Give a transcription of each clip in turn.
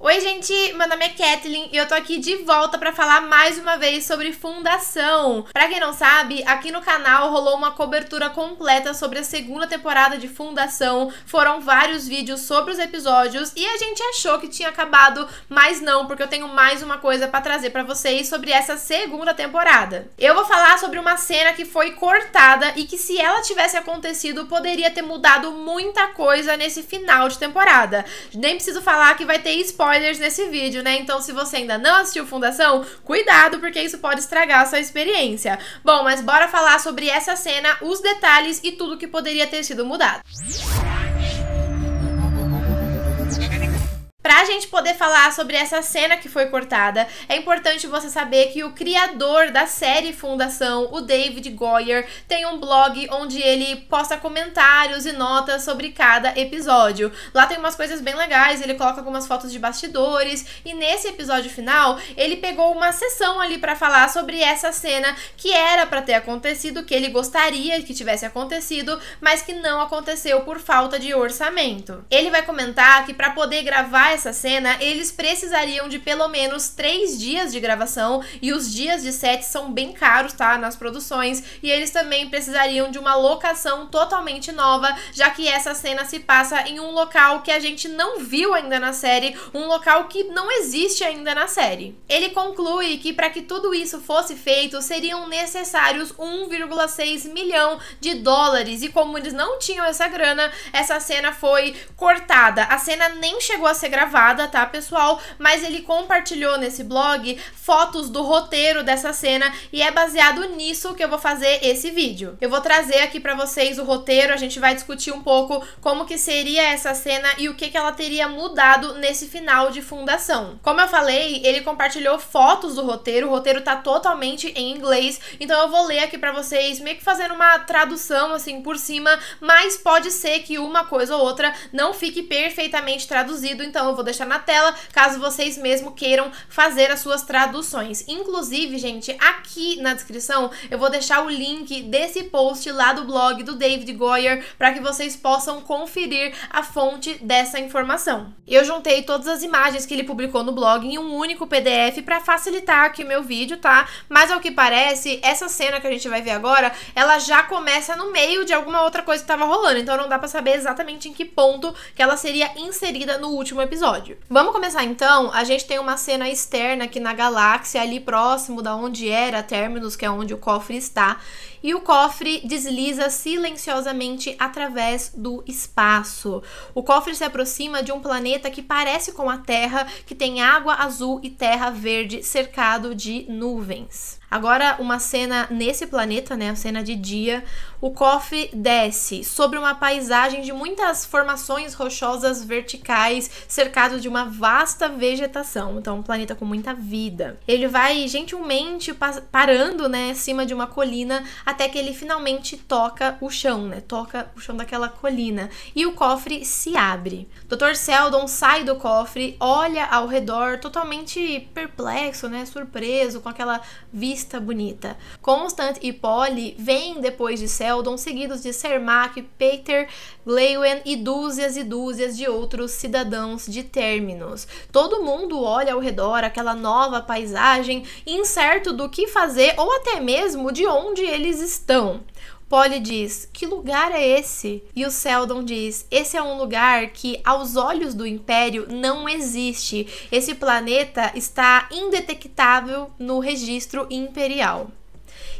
Oi gente, meu nome é Kathleen e eu tô aqui de volta pra falar mais uma vez sobre Fundação. Pra quem não sabe, aqui no canal rolou uma cobertura completa sobre a segunda temporada de Fundação. Foram vários vídeos sobre os episódios e a gente achou que tinha acabado, mas não, porque eu tenho mais uma coisa pra trazer pra vocês sobre essa segunda temporada. Eu vou falar sobre uma cena que foi cortada e que, se ela tivesse acontecido, poderia ter mudado muita coisa nesse final de temporada. Nem preciso falar que vai ter spoilers nesse vídeo, né? Então, se você ainda não assistiu Fundação, cuidado, porque isso pode estragar a sua experiência. Bom, mas bora falar sobre essa cena, os detalhes e tudo que poderia ter sido mudado. Pra gente poder falar sobre essa cena que foi cortada, é importante você saber que o criador da série Fundação, o David Goyer, tem um blog onde ele posta comentários e notas sobre cada episódio. Lá tem umas coisas bem legais, ele coloca algumas fotos de bastidores, e nesse episódio final, ele pegou uma sessão ali pra falar sobre essa cena que era pra ter acontecido, que ele gostaria que tivesse acontecido, mas que não aconteceu por falta de orçamento. Ele vai comentar que pra poder gravar essa cena, eles precisariam de pelo menos 3 dias de gravação, e os dias de set são bem caros, tá, nas produções, e eles também precisariam de uma locação totalmente nova, já que essa cena se passa em um local que a gente não viu ainda na série, um local que não existe ainda na série. Ele conclui que para que tudo isso fosse feito, seriam necessários 1,6 milhão de dólares, e como eles não tinham essa grana, essa cena foi cortada. A cena nem chegou a ser gravada, tá, pessoal? Mas ele compartilhou nesse blog fotos do roteiro dessa cena e é baseado nisso que eu vou fazer esse vídeo. Eu vou trazer aqui pra vocês o roteiro, a gente vai discutir um pouco como que seria essa cena e o que ela teria mudado nesse final de Fundação. Como eu falei, ele compartilhou fotos do roteiro, o roteiro tá totalmente em inglês, então eu vou ler aqui pra vocês, meio que fazendo uma tradução assim por cima, mas pode ser que uma coisa ou outra não fique perfeitamente traduzido, então eu vou deixar na tela, caso vocês mesmo queiram fazer as suas traduções. Inclusive, gente, aqui na descrição eu vou deixar o link desse post lá do blog do David Goyer para que vocês possam conferir a fonte dessa informação. Eu juntei todas as imagens que ele publicou no blog em um único PDF para facilitar aqui o meu vídeo, tá? Mas ao que parece, essa cena que a gente vai ver agora, ela já começa no meio de alguma outra coisa que tava rolando, então não dá pra saber exatamente em que ponto que ela seria inserida no último episódio. Vamos começar então. A gente tem uma cena externa aqui na galáxia, ali próximo da onde era Terminus, que é onde o cofre está, e o cofre desliza silenciosamente através do espaço. O cofre se aproxima de um planeta que parece com a Terra, que tem água azul e terra verde cercado de nuvens. Agora, uma cena nesse planeta, né, a cena de dia, o cofre desce sobre uma paisagem de muitas formações rochosas verticais, cercado de uma vasta vegetação. Então, um planeta com muita vida. Ele vai gentilmente parando, né, acima de uma colina, até que ele finalmente toca o chão, né, toca o chão daquela colina. E o cofre se abre. Dr. Seldon sai do cofre, olha ao redor, totalmente perplexo, né, surpreso com aquela vista bonita. Constant e Polly vêm depois de Seldon, seguidos de Cermak, Peter, Gleiwen e dúzias de outros cidadãos de Terminus. Todo mundo olha ao redor aquela nova paisagem, incerto do que fazer ou até mesmo de onde eles estão. Polly diz, que lugar é esse? E o Seldon diz, esse é um lugar que aos olhos do Império não existe. Esse planeta está indetectável no registro imperial.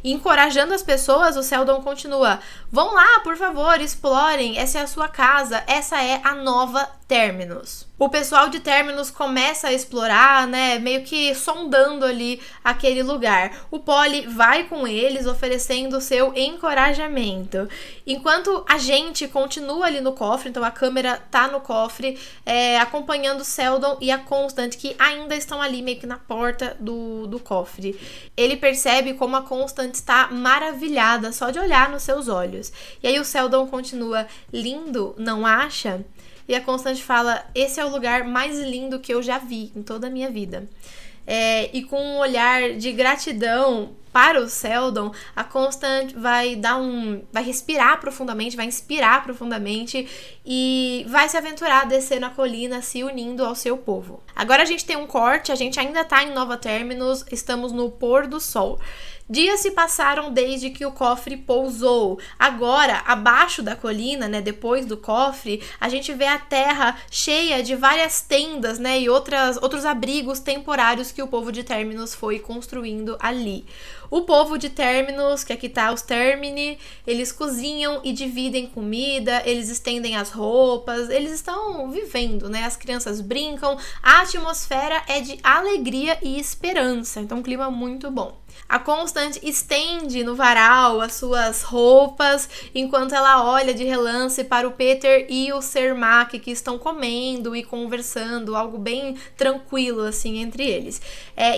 E encorajando as pessoas, o Seldon continua, vão lá, por favor, explorem, essa é a sua casa, essa é a nova Terminus. O pessoal de Terminus começa a explorar, né, meio que sondando ali aquele lugar. O Polly vai com eles, oferecendo seu encorajamento. Enquanto a gente continua ali no cofre, então a câmera tá no cofre, acompanhando Seldon e a Constant, que ainda estão ali meio que na porta do cofre. Ele percebe como a Constant está maravilhada só de olhar nos seus olhos. E aí o Seldon continua, lindo, não acha? E a Constant fala, esse é o lugar mais lindo que eu já vi em toda a minha vida. E com um olhar de gratidão para o Seldon, a Constant vai respirar profundamente, vai inspirar profundamente e vai se aventurar a descer na colina, se unindo ao seu povo. Agora a gente tem um corte, a gente ainda tá em Nova Terminus, estamos no pôr do sol. Dias se passaram desde que o cofre pousou. Agora, abaixo da colina, né, depois do cofre, a gente vê a terra cheia de várias tendas, né, e outros abrigos temporários que o povo de Terminus foi construindo ali. O povo de Terminus, que aqui tá os Termini, eles cozinham e dividem comida, eles estendem as roupas, eles estão vivendo, né? As crianças brincam, a atmosfera é de alegria e esperança, então um clima muito bom. A Constant estende no varal as suas roupas, enquanto ela olha de relance para o Peter e o Cermak, que estão comendo e conversando, algo bem tranquilo, assim, entre eles.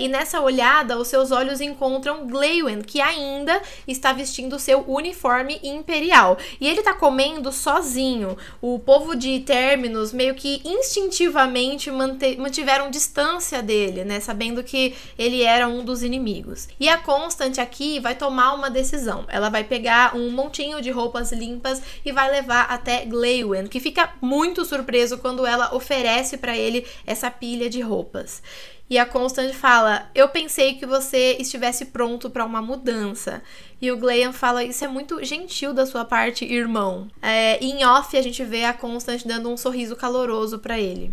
E nessa olhada, os seus olhos encontram Glaywen, que ainda está vestindo seu uniforme imperial. E ele tá comendo sozinho. O povo de Terminus meio que instintivamente mantiveram distância dele, né? Sabendo que ele era um dos inimigos. E a Constant aqui vai tomar uma decisão. Ela vai pegar um montinho de roupas limpas e vai levar até Glaywen, que fica muito surpreso quando ela oferece para ele essa pilha de roupas. E a Constant fala: eu pensei que você estivesse pronto para uma mudança. E o Glaywen fala: isso é muito gentil da sua parte, irmão. E em off a gente vê a Constant dando um sorriso caloroso para ele.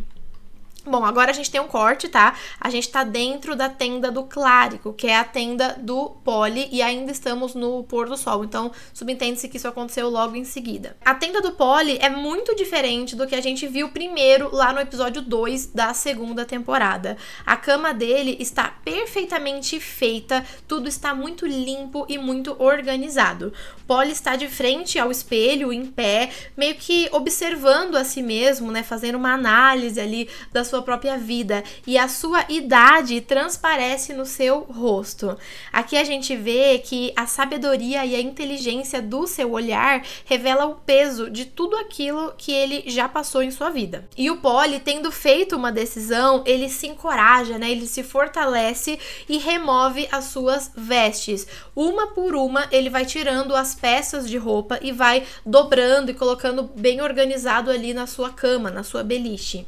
Bom, agora a gente tem um corte, tá? A gente tá dentro da tenda do Clérigo, que é a tenda do Polly, e ainda estamos no pôr do sol, então subentende-se que isso aconteceu logo em seguida. A tenda do Polly é muito diferente do que a gente viu primeiro lá no episódio 2 da segunda temporada. A cama dele está perfeitamente feita, tudo está muito limpo e muito organizado. Polly está de frente ao espelho, em pé, meio que observando a si mesmo, né? Fazendo uma análise ali da sua própria vida, e a sua idade transparece no seu rosto. Aqui a gente vê que a sabedoria e a inteligência do seu olhar revela o peso de tudo aquilo que ele já passou em sua vida. E o Polly, tendo feito uma decisão, ele se encoraja, né? Ele se fortalece e remove as suas vestes. Uma por uma, ele vai tirando as peças de roupa e vai dobrando e colocando bem organizado ali na sua cama, na sua beliche.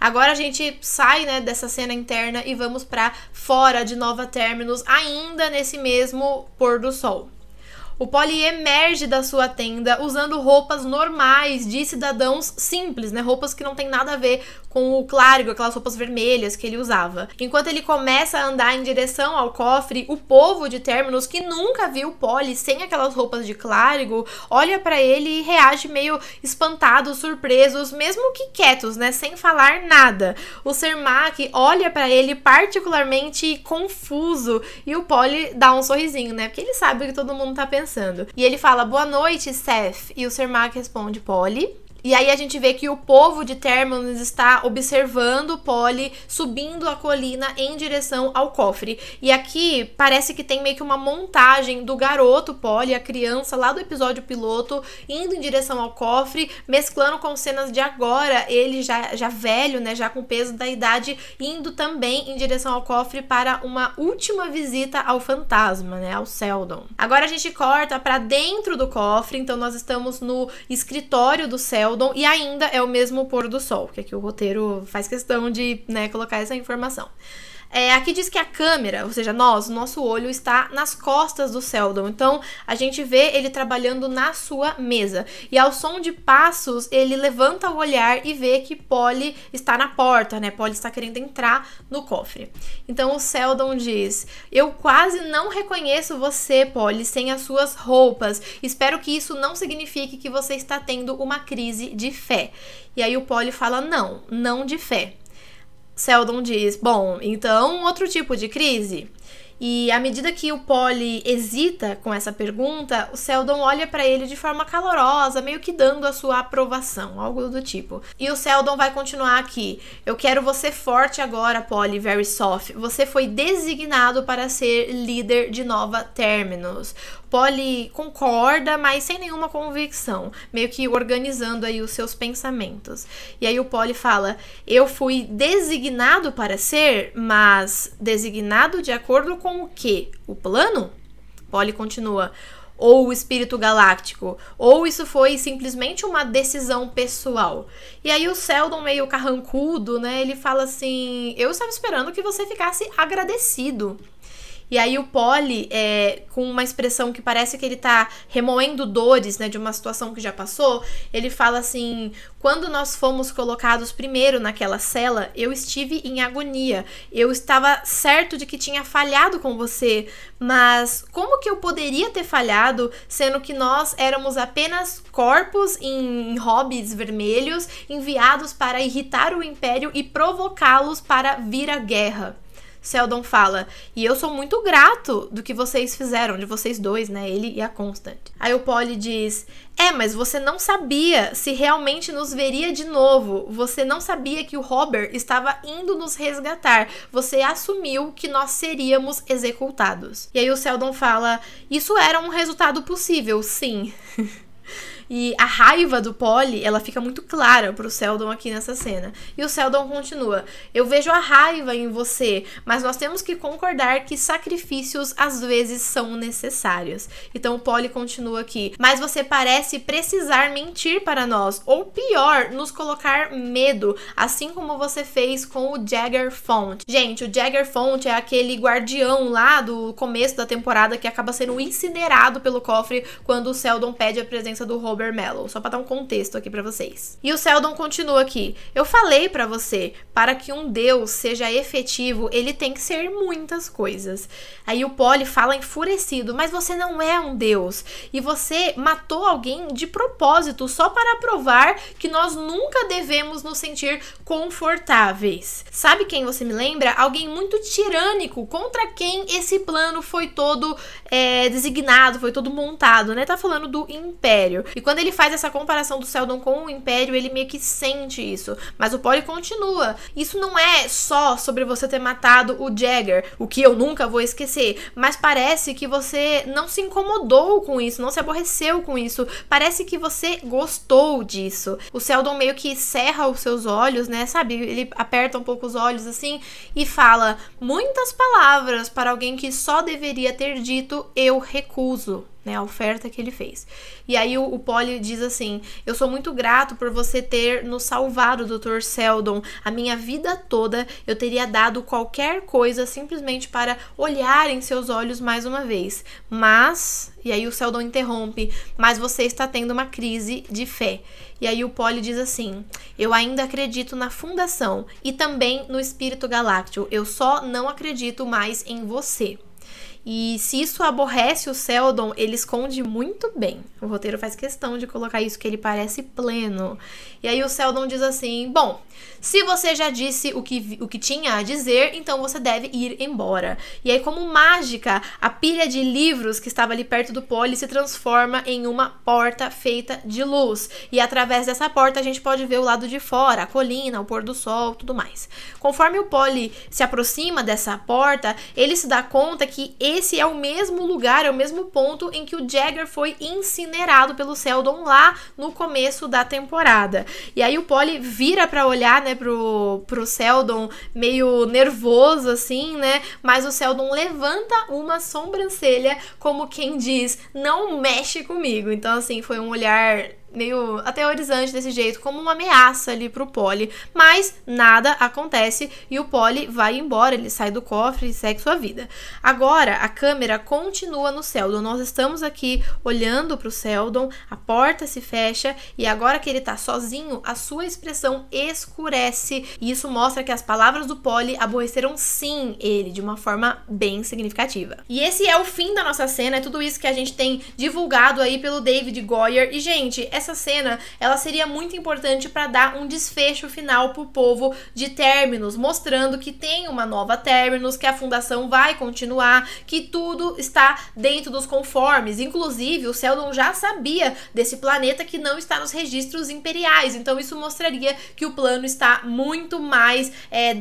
Agora a gente sai, né, dessa cena interna e vamos para fora de Nova Terminus, ainda nesse mesmo pôr do sol. O Polly emerge da sua tenda usando roupas normais de cidadãos simples, né? Roupas que não tem nada a ver com o Clérigo, aquelas roupas vermelhas que ele usava. Enquanto ele começa a andar em direção ao cofre, o povo de Terminus, que nunca viu o Polly sem aquelas roupas de Clérigo, olha pra ele e reage meio espantados, surpresos, mesmo que quietos, né? Sem falar nada. O Cermak olha pra ele particularmente confuso e o Polly dá um sorrisinho, né? Porque ele sabe o que todo mundo tá pensando. E ele fala: boa noite, Seth. E o Cermak responde: Polly. E aí a gente vê que o povo de Terminus está observando o Polly subindo a colina em direção ao cofre. E aqui parece que tem meio que uma montagem do garoto Polly, a criança lá do episódio piloto, indo em direção ao cofre, mesclando com cenas de agora, ele já velho, né, já com o peso da idade, indo também em direção ao cofre para uma última visita ao fantasma, né, ao Seldon. Agora a gente corta para dentro do cofre, então nós estamos no escritório do Seldon, e ainda é o mesmo pôr do sol, que aqui o roteiro faz questão de, né, colocar essa informação. Aqui diz que a câmera, ou seja, o nosso olho está nas costas do Seldon, então a gente vê ele trabalhando na sua mesa, e ao som de passos ele levanta o olhar e vê que Polly está na porta, né? Polly está querendo entrar no cofre. Então o Seldon diz: eu quase não reconheço você, Polly, sem as suas roupas. Espero que isso não signifique que você está tendo uma crise de fé. E aí o Polly fala: não de fé. Seldon diz: bom, então outro tipo de crise? E à medida que o Polly hesita com essa pergunta, o Seldon olha pra ele de forma calorosa, meio que dando a sua aprovação, algo do tipo. E o Seldon vai continuar aqui: eu quero você forte agora, Polly Verisopht. Você foi designado para ser líder de Nova Terminus. Polly concorda, mas sem nenhuma convicção, meio que organizando aí os seus pensamentos. E aí o Polly fala: eu fui designado para ser, mas designado de acordo com com o quê? O plano? Polly continua. Ou o espírito galáctico, ou isso foi simplesmente uma decisão pessoal. E aí o Seldon, meio carrancudo, né, ele fala assim, eu estava esperando que você ficasse agradecido. E aí o Polly, com uma expressão que parece que ele tá remoendo dores, né, de uma situação que já passou, ele fala assim, quando nós fomos colocados primeiro naquela cela, eu estive em agonia. Eu estava certo de que tinha falhado com você, mas como que eu poderia ter falhado, sendo que nós éramos apenas corpos em hobbits vermelhos, enviados para irritar o Império e provocá-los para vir à guerra? Seldon fala, e eu sou muito grato do que vocês fizeram, de vocês dois, né, ele e a Constant. Aí o Polly diz, mas você não sabia se realmente nos veria de novo, você não sabia que o Robert estava indo nos resgatar, você assumiu que nós seríamos executados. E aí o Seldon fala, isso era um resultado possível, sim. E a raiva do Polly, ela fica muito clara pro Seldon aqui nessa cena. E o Seldon continua, eu vejo a raiva em você, mas nós temos que concordar que sacrifícios às vezes são necessários. Então o Polly continua aqui, mas você parece precisar mentir para nós, ou pior, nos colocar medo, assim como você fez com o Jagger Font. Gente, o Jagger Font é aquele guardião lá do começo da temporada que acaba sendo incinerado pelo cofre quando o Seldon pede a presença do Robert Mello, só pra dar um contexto aqui pra vocês. E o Seldon continua aqui, eu falei pra você, para que um deus seja efetivo, ele tem que ser muitas coisas. Aí o Polly fala enfurecido, mas você não é um deus, e você matou alguém de propósito, só para provar que nós nunca devemos nos sentir confortáveis. Sabe quem você me lembra? Alguém muito tirânico, contra quem esse plano foi todo designado, foi todo montado, né? Tá falando do Império. E quando ele faz essa comparação do Seldon com o Império, ele meio que sente isso. Mas o Polly continua. Isso não é só sobre você ter matado o Jagger, o que eu nunca vou esquecer, mas parece que você não se incomodou com isso, não se aborreceu com isso. Parece que você gostou disso. O Seldon meio que cerra os seus olhos, né? Sabe? Ele aperta um pouco os olhos assim e fala muitas palavras para alguém que só deveria ter dito eu recuso. Né, a oferta que ele fez. E aí o Polly diz assim, eu sou muito grato por você ter nos salvado, Dr. Seldon. A minha vida toda eu teria dado qualquer coisa simplesmente para olhar em seus olhos mais uma vez. Mas, e aí o Seldon interrompe, mas você está tendo uma crise de fé. E aí o Polly diz assim, eu ainda acredito na fundação e também no espírito galáctico. Eu só não acredito mais em você. E se isso aborrece o Seldon, ele esconde muito bem. O roteiro faz questão de colocar isso, que ele parece pleno. E aí o Seldon diz assim, bom, se você já disse o que tinha a dizer, então você deve ir embora. E aí, como mágica, a pilha de livros que estava ali perto do Polly se transforma em uma porta feita de luz. E através dessa porta a gente pode ver o lado de fora, a colina, o pôr do sol, tudo mais. Conforme o Polly se aproxima dessa porta, ele se dá conta que esse é o mesmo lugar, é o mesmo ponto em que o Jagger foi incinerado pelo Seldon lá no começo da temporada. E aí o Polly vira pra olhar, né, pro Seldon meio nervoso assim, né, mas o Seldon levanta uma sobrancelha como quem diz, não mexe comigo. Então assim, foi um olhar meio aterrorizante desse jeito, como uma ameaça ali pro Polly, mas nada acontece e o Polly vai embora, ele sai do cofre e segue sua vida. Agora a câmera continua no Seldon, nós estamos aqui olhando pro Seldon, a porta se fecha e agora que ele tá sozinho, a sua expressão escurece e isso mostra que as palavras do Polly aborreceram sim ele, de uma forma bem significativa. E esse é o fim da nossa cena, é tudo isso que a gente tem divulgado aí pelo David Goyer e gente, essa cena, ela seria muito importante para dar um desfecho final pro povo de Terminus, mostrando que tem uma nova Terminus, que a fundação vai continuar, que tudo está dentro dos conformes. Inclusive, o Seldon já sabia desse planeta que não está nos registros imperiais, então isso mostraria que o plano está muito mais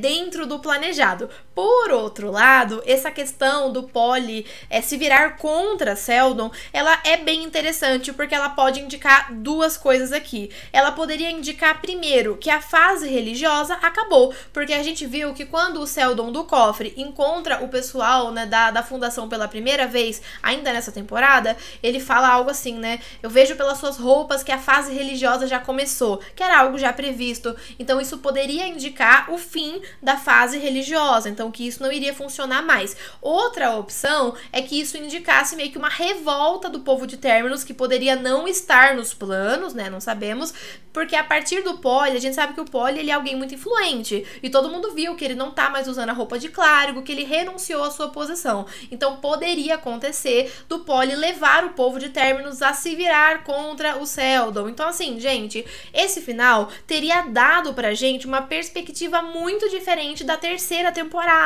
dentro do planejado. Por outro lado, essa questão do Polly se virar contra Seldon, ela é bem interessante, porque ela pode indicar duas coisas aqui. Ela poderia indicar, primeiro, que a fase religiosa acabou, porque a gente viu que quando o Seldon do cofre encontra o pessoal, né, da fundação pela primeira vez, ainda nessa temporada, ele fala algo assim, né, eu vejo pelas suas roupas que a fase religiosa já começou, que era algo já previsto, então isso poderia indicar o fim da fase religiosa, então que isso não iria funcionar mais. Outra opção é que isso indicasse meio que uma revolta do povo de Terminus, que poderia não estar nos planos, né, não sabemos, porque a partir do Polly, a gente sabe que o Polly, ele é alguém muito influente, e todo mundo viu que ele não tá mais usando a roupa de clérigo, que ele renunciou à sua posição. Então poderia acontecer do Polly levar o povo de Terminus a se virar contra o Seldon. Então assim, gente, esse final teria dado pra gente uma perspectiva muito diferente da terceira temporada.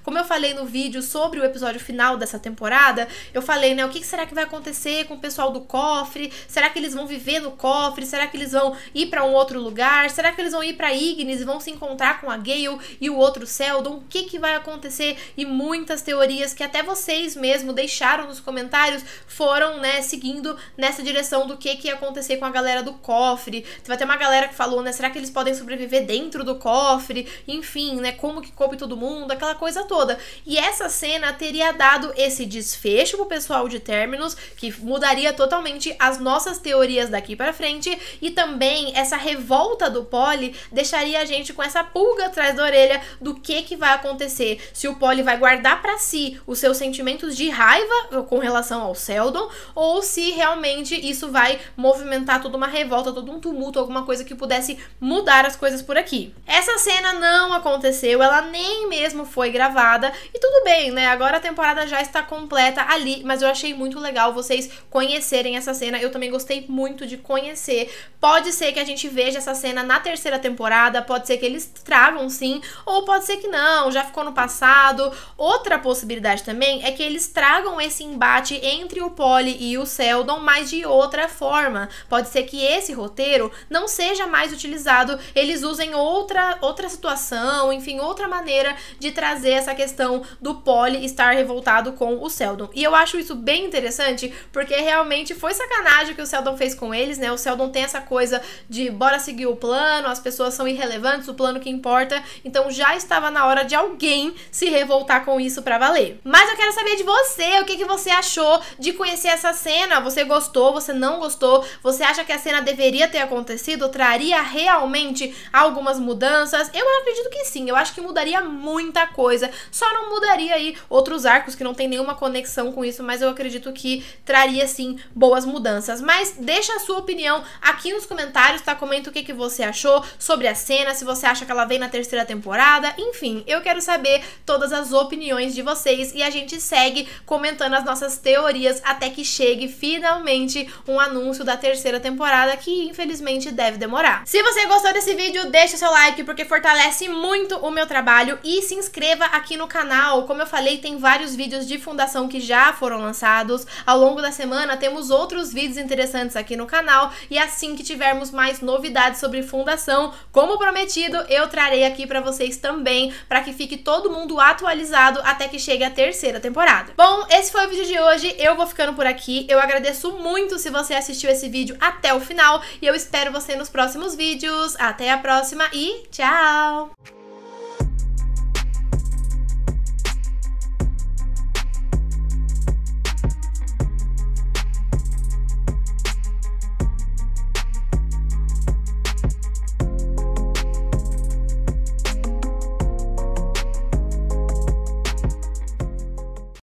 Como eu falei no vídeo sobre o episódio final dessa temporada, eu falei, né, o que será que vai acontecer com o pessoal do cofre? Será que eles vão viver no cofre? Será que eles vão ir pra um outro lugar? Será que eles vão ir pra Ignis e vão se encontrar com a Gale e o outro Seldon? O que vai acontecer? E muitas teorias que até vocês mesmo deixaram nos comentários foram, né, seguindo nessa direção do que ia acontecer com a galera do cofre. Vai ter uma galera que falou, né, será que eles podem sobreviver dentro do cofre? Enfim, né, como que coube todo mundo, aquela coisa toda. E essa cena teria dado esse desfecho pro pessoal de Terminus, que mudaria totalmente as nossas teorias daqui pra frente, e também essa revolta do Polly deixaria a gente com essa pulga atrás da orelha do que vai acontecer, se o Polly vai guardar pra si os seus sentimentos de raiva com relação ao Seldon, ou se realmente isso vai movimentar toda uma revolta, todo um tumulto, alguma coisa que pudesse mudar as coisas por aqui. Essa cena não aconteceu, ela nem mesmo foi gravada, e tudo bem, né, agora a temporada já está completa ali, mas eu achei muito legal vocês conhecerem essa cena, eu também gostei muito de conhecer. Pode ser que a gente veja essa cena na terceira temporada, pode ser que eles tragam sim, ou pode ser que não, já ficou no passado. Outra possibilidade também é que eles tragam esse embate entre o Polly e o Seldon, mas de outra forma. Pode ser que esse roteiro não seja mais utilizado, eles usem outra situação, enfim, outra maneira de trazer essa questão do Polly estar revoltado com o Seldon. E eu acho isso bem interessante, porque realmente foi sacanagem o que o Seldon fez com eles, né? O Seldon tem essa coisa de bora seguir o plano, as pessoas são irrelevantes, o plano que importa, então já estava na hora de alguém se revoltar com isso pra valer. Mas eu quero saber de você, o que você achou de conhecer essa cena? Você gostou, você não gostou? Você acha que a cena deveria ter acontecido? Traria realmente algumas mudanças? Eu acredito que sim, eu acho que mudaria muita coisa, só não mudaria aí outros arcos que não tem nenhuma conexão com isso, mas eu acredito que traria sim boas mudanças. Mas deixa a sua opinião aqui nos comentários, tá? Comenta o que você achou sobre a cena, se você acha que ela vem na terceira temporada, enfim, eu quero saber todas as opiniões de vocês e a gente segue comentando as nossas teorias até que chegue finalmente um anúncio da terceira temporada, que infelizmente deve demorar. Se você gostou desse vídeo, deixa o seu like porque fortalece muito o meu trabalho e se inscreva aqui no canal. Como eu falei, tem vários vídeos de fundação que já foram lançados. Ao longo da semana temos outros vídeos interessantes aqui no canal e assim que tivermos mais novidades sobre fundação, como prometido, eu trarei aqui pra vocês também, pra que fique todo mundo atualizado até que chegue a terceira temporada. Bom, esse foi o vídeo de hoje, eu vou ficando por aqui, eu agradeço muito se você assistiu esse vídeo até o final e eu espero você nos próximos vídeos. Até a próxima e tchau!